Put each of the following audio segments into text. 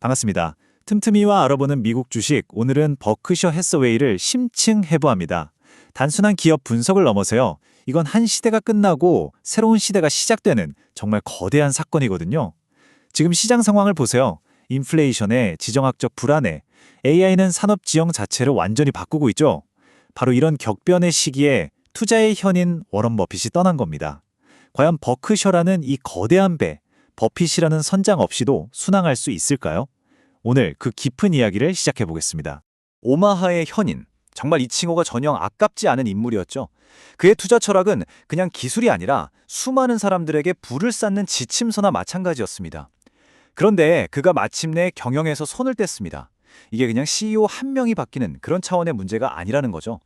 반갑습니다. 틈틈이와 알아보는 미국 주식, 오늘은 버크셔 해서웨이를 심층 해부합니다. 단순한 기업 분석을 넘어서요. 이건 한 시대가 끝나고 새로운 시대가 시작되는 정말 거대한 사건이거든요. 지금 시장 상황을 보세요. 인플레이션에 지정학적 불안에 AI는 산업 지형 자체를 완전히 바꾸고 있죠. 바로 이런 격변의 시기에 투자의 현인 워런 버핏이 떠난 겁니다. 과연 버크셔라는 이 거대한 배, 버핏이라는 선장 없이도 순항할 수 있을까요? 오늘 그 깊은 이야기를 시작해 보겠습니다. 오마하의 현인, 정말 이 칭호가 전혀 아깝지 않은 인물이었죠. 그의 투자 철학은 그냥 기술이 아니라 수많은 사람들에게 불을 쌓는 지침서나 마찬가지였습니다. 그런데 그가 마침내 경영에서 손을 뗐습니다. 이게 그냥 CEO 한 명이 바뀌는 그런 차원의 문제가 아니라는 거죠.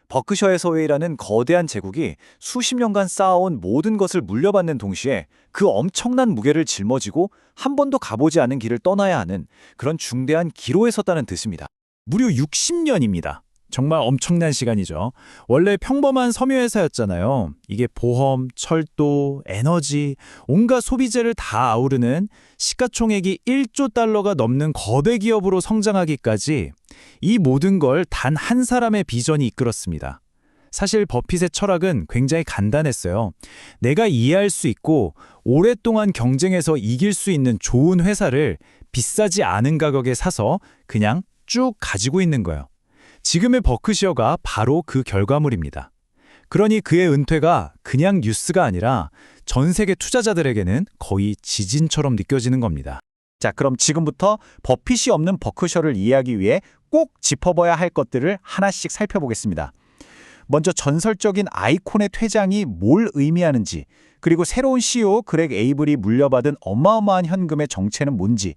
버크셔 해서웨이라는 거대한 제국이 수십 년간 쌓아온 모든 것을 물려받는 동시에 그 엄청난 무게를 짊어지고 한 번도 가보지 않은 길을 떠나야 하는 그런 중대한 기로에 섰다는 뜻입니다. 무려 60년입니다. 정말 엄청난 시간이죠. 원래 평범한 섬유회사였잖아요. 이게 보험, 철도, 에너지, 온갖 소비재를 다 아우르는 시가총액이 1조 달러가 넘는 거대 기업으로 성장하기까지 이 모든 걸 단 한 사람의 비전이 이끌었습니다. 사실 버핏의 철학은 굉장히 간단했어요. 내가 이해할 수 있고 오랫동안 경쟁해서 이길 수 있는 좋은 회사를 비싸지 않은 가격에 사서 그냥 쭉 가지고 있는 거예요. 지금의 버크셔가 바로 그 결과물입니다. 그러니 그의 은퇴가 그냥 뉴스가 아니라 전 세계 투자자들에게는 거의 지진처럼 느껴지는 겁니다. 자, 그럼 지금부터 버핏이 없는 버크셔를 이해하기 위해 꼭 짚어봐야 할 것들을 하나씩 살펴보겠습니다. 먼저 전설적인 아이콘의 퇴장이 뭘 의미하는지, 그리고 새로운 CEO 그렉 에이블이 물려받은 어마어마한 현금의 정체는 뭔지,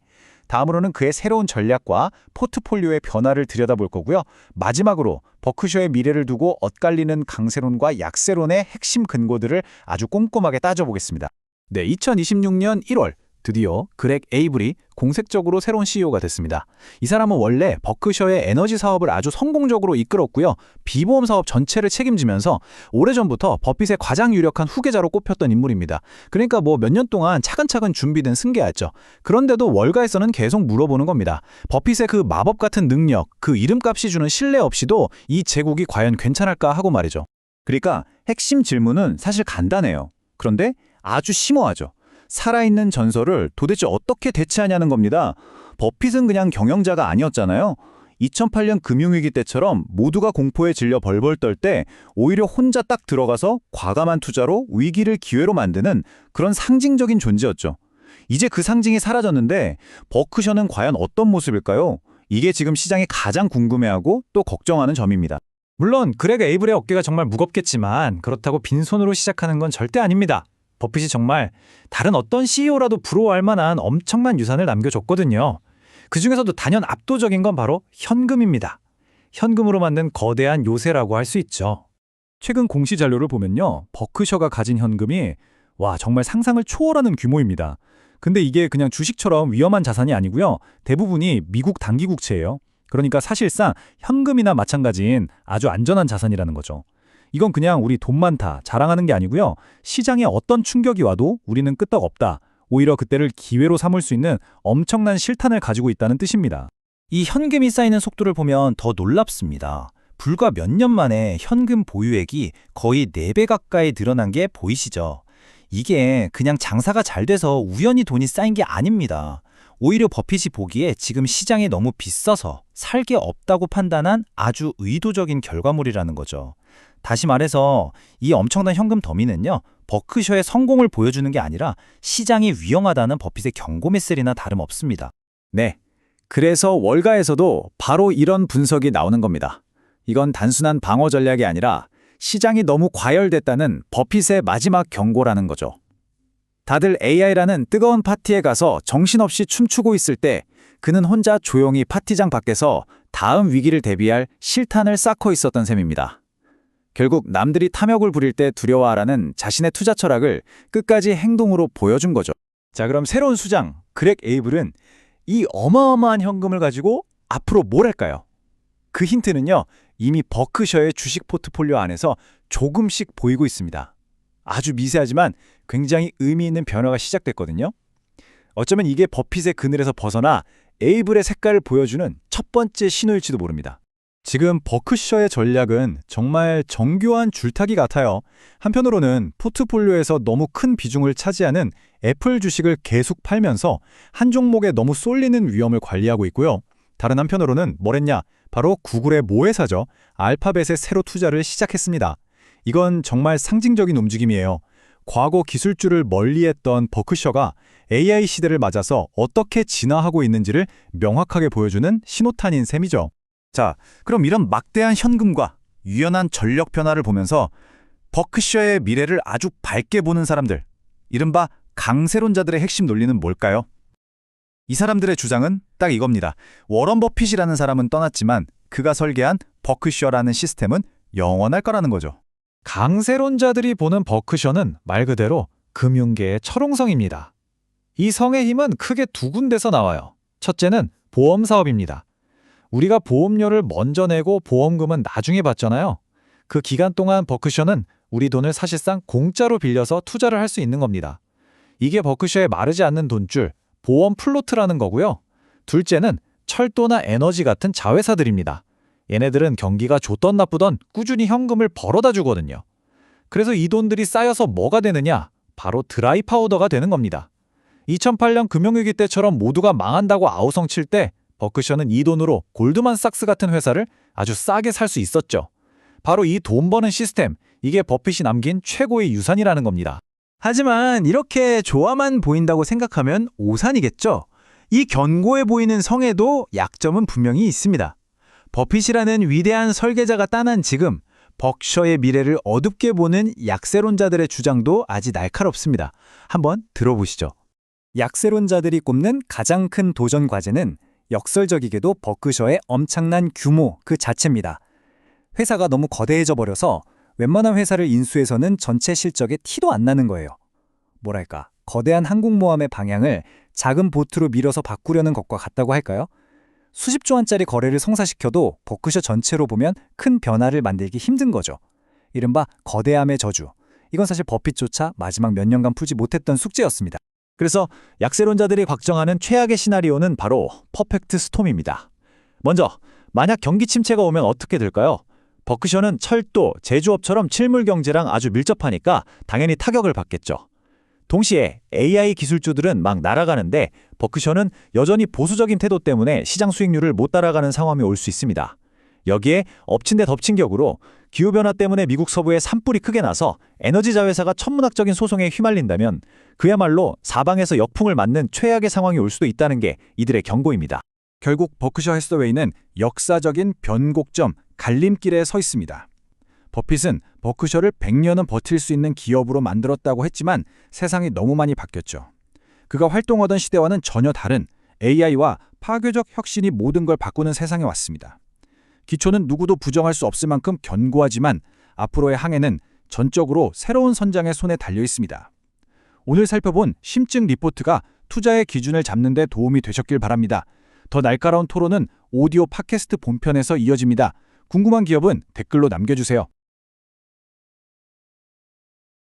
다음으로는 그의 새로운 전략과 포트폴리오의 변화를 들여다볼 거고요. 마지막으로 버크셔의 미래를 두고 엇갈리는 강세론과 약세론의 핵심 근거들을 아주 꼼꼼하게 따져보겠습니다. 네, 2026년 1월 드디어 그렉 에이블이 공식적으로 새로운 CEO가 됐습니다. 이 사람은 원래 버크셔의 에너지 사업을 아주 성공적으로 이끌었고요. 비보험 사업 전체를 책임지면서 오래전부터 버핏의 가장 유력한 후계자로 꼽혔던 인물입니다. 그러니까 뭐 몇 년 동안 차근차근 준비된 승계였죠. 그런데도 월가에서는 계속 물어보는 겁니다. 버핏의 그 마법 같은 능력, 그 이름값이 주는 신뢰 없이도 이 제국이 과연 괜찮을까 하고 말이죠. 그러니까 핵심 질문은 사실 간단해요. 그런데 아주 심오하죠. 살아있는 전설을 도대체 어떻게 대체하냐는 겁니다. 버핏은 그냥 경영자가 아니었잖아요. 2008년 금융위기 때처럼 모두가 공포에 질려 벌벌 떨 때 오히려 혼자 딱 들어가서 과감한 투자로 위기를 기회로 만드는 그런 상징적인 존재였죠. 이제 그 상징이 사라졌는데 버크셔는 과연 어떤 모습일까요? 이게 지금 시장이 가장 궁금해하고 또 걱정하는 점입니다. 물론 그렉 에이블의 어깨가 정말 무겁겠지만 그렇다고 빈손으로 시작하는 건 절대 아닙니다. 버핏이 정말 다른 어떤 CEO라도 부러워할 만한 엄청난 유산을 남겨줬거든요. 그중에서도 단연 압도적인 건 바로 현금입니다. 현금으로 만든 거대한 요새라고 할 수 있죠. 최근 공시 자료를 보면요. 버크셔가 가진 현금이 정말 상상을 초월하는 규모입니다. 근데 이게 그냥 주식처럼 위험한 자산이 아니고요. 대부분이 미국 단기 국채예요. 그러니까 사실상 현금이나 마찬가지인 아주 안전한 자산이라는 거죠. 이건 그냥 우리 돈 많다 자랑하는 게 아니고요. 시장에 어떤 충격이 와도 우리는 끄떡없다. 오히려 그때를 기회로 삼을 수 있는 엄청난 실탄을 가지고 있다는 뜻입니다. 이 현금이 쌓이는 속도를 보면 더 놀랍습니다. 불과 몇 년 만에 현금 보유액이 거의 4배 가까이 늘어난 게 보이시죠? 이게 그냥 장사가 잘 돼서 우연히 돈이 쌓인 게 아닙니다. 오히려 버핏이 보기에 지금 시장이 너무 비싸서 살 게 없다고 판단한 아주 의도적인 결과물이라는 거죠. 다시 말해서 이 엄청난 현금 더미는요. 버크셔의 성공을 보여주는 게 아니라 시장이 위험하다는 버핏의 경고 메시지나 다름없습니다. 네, 그래서 월가에서도 바로 이런 분석이 나오는 겁니다. 이건 단순한 방어 전략이 아니라 시장이 너무 과열됐다는 버핏의 마지막 경고라는 거죠. 다들 AI라는 뜨거운 파티에 가서 정신없이 춤추고 있을 때 그는 혼자 조용히 파티장 밖에서 다음 위기를 대비할 실탄을 쌓고 있었던 셈입니다. 결국 남들이 탐욕을 부릴 때 두려워하라는 자신의 투자 철학을 끝까지 행동으로 보여준 거죠. 자, 그럼 새로운 수장 그렉 에이블은 이 어마어마한 현금을 가지고 앞으로 뭘 할까요? 그 힌트는요. 이미 버크셔의 주식 포트폴리오 안에서 조금씩 보이고 있습니다. 아주 미세하지만 굉장히 의미 있는 변화가 시작됐거든요. 어쩌면 이게 버핏의 그늘에서 벗어나 에이블의 색깔을 보여주는 첫 번째 신호일지도 모릅니다. 지금 버크셔의 전략은 정말 정교한 줄타기 같아요. 한편으로는 포트폴리오에서 너무 큰 비중을 차지하는 애플 주식을 계속 팔면서 한 종목에 너무 쏠리는 위험을 관리하고 있고요. 다른 한편으로는 뭐랬냐? 바로 구글의 모회사죠. 알파벳에 새로 투자를 시작했습니다. 이건 정말 상징적인 움직임이에요. 과거 기술주를 멀리했던 버크셔가 AI 시대를 맞아서 어떻게 진화하고 있는지를 명확하게 보여주는 신호탄인 셈이죠. 자, 그럼 이런 막대한 현금과 유연한 전력 변화를 보면서 버크셔의 미래를 아주 밝게 보는 사람들, 이른바 강세론자들의 핵심 논리는 뭘까요? 이 사람들의 주장은 딱 이겁니다. 워런 버핏이라는 사람은 떠났지만 그가 설계한 버크셔라는 시스템은 영원할 거라는 거죠. 강세론자들이 보는 버크셔는 말 그대로 금융계의 철옹성입니다. 이 성의 힘은 크게 두 군데서 나와요. 첫째는 보험 사업입니다. 우리가 보험료를 먼저 내고 보험금은 나중에 받잖아요. 그 기간 동안 버크셔는 우리 돈을 사실상 공짜로 빌려서 투자를 할 수 있는 겁니다. 이게 버크셔의 마르지 않는 돈줄, 보험 플로트라는 거고요. 둘째는 철도나 에너지 같은 자회사들입니다. 얘네들은 경기가 좋던 나쁘던 꾸준히 현금을 벌어다 주거든요. 그래서 이 돈들이 쌓여서 뭐가 되느냐? 바로 드라이 파우더가 되는 겁니다. 2008년 금융위기 때처럼 모두가 망한다고 아우성칠 때 버크셔는 이 돈으로 골드만삭스 같은 회사를 아주 싸게 살 수 있었죠. 바로 이 돈 버는 시스템, 이게 버핏이 남긴 최고의 유산이라는 겁니다. 하지만 이렇게 좋아만 보인다고 생각하면 오산이겠죠. 이 견고해 보이는 성에도 약점은 분명히 있습니다. 버핏이라는 위대한 설계자가 떠난 지금 버크셔의 미래를 어둡게 보는 약세론자들의 주장도 아직 날카롭습니다. 한번 들어보시죠. 약세론자들이 꼽는 가장 큰 도전 과제는 역설적이게도 버크셔의 엄청난 규모 그 자체입니다. 회사가 너무 거대해져 버려서 웬만한 회사를 인수해서는 전체 실적에 티도 안 나는 거예요. 뭐랄까, 거대한 항공모함의 방향을 작은 보트로 밀어서 바꾸려는 것과 같다고 할까요? 수십조 원짜리 거래를 성사시켜도 버크셔 전체로 보면 큰 변화를 만들기 힘든 거죠. 이른바 거대함의 저주. 이건 사실 버핏조차 마지막 몇 년간 풀지 못했던 숙제였습니다. 그래서 약세론자들이 걱정하는 최악의 시나리오는 바로 퍼펙트 스톰입니다. 먼저, 만약 경기 침체가 오면 어떻게 될까요? 버크셔는 철도, 제조업처럼 실물 경제랑 아주 밀접하니까 당연히 타격을 받겠죠. 동시에 AI 기술주들은 막 날아가는데 버크셔는 여전히 보수적인 태도 때문에 시장 수익률을 못 따라가는 상황이 올 수 있습니다. 여기에 엎친 데 덮친 격으로 기후변화 때문에 미국 서부에 산불이 크게 나서 에너지 자회사가 천문학적인 소송에 휘말린다면 그야말로 사방에서 역풍을 맞는 최악의 상황이 올 수도 있다는 게 이들의 경고입니다. 결국 버크셔 해서웨이는 역사적인 변곡점, 갈림길에 서 있습니다. 버핏은 버크셔를 100년은 버틸 수 있는 기업으로 만들었다고 했지만 세상이 너무 많이 바뀌었죠. 그가 활동하던 시대와는 전혀 다른 AI와 파괴적 혁신이 모든 걸 바꾸는 세상에 왔습니다. 기초는 누구도 부정할 수 없을 만큼 견고하지만 앞으로의 항해는 전적으로 새로운 선장의 손에 달려 있습니다. 오늘 살펴본 심층 리포트가 투자의 기준을 잡는 데 도움이 되셨길 바랍니다. 더 날카로운 토론은 오디오 팟캐스트 본편에서 이어집니다. 궁금한 기업은 댓글로 남겨주세요.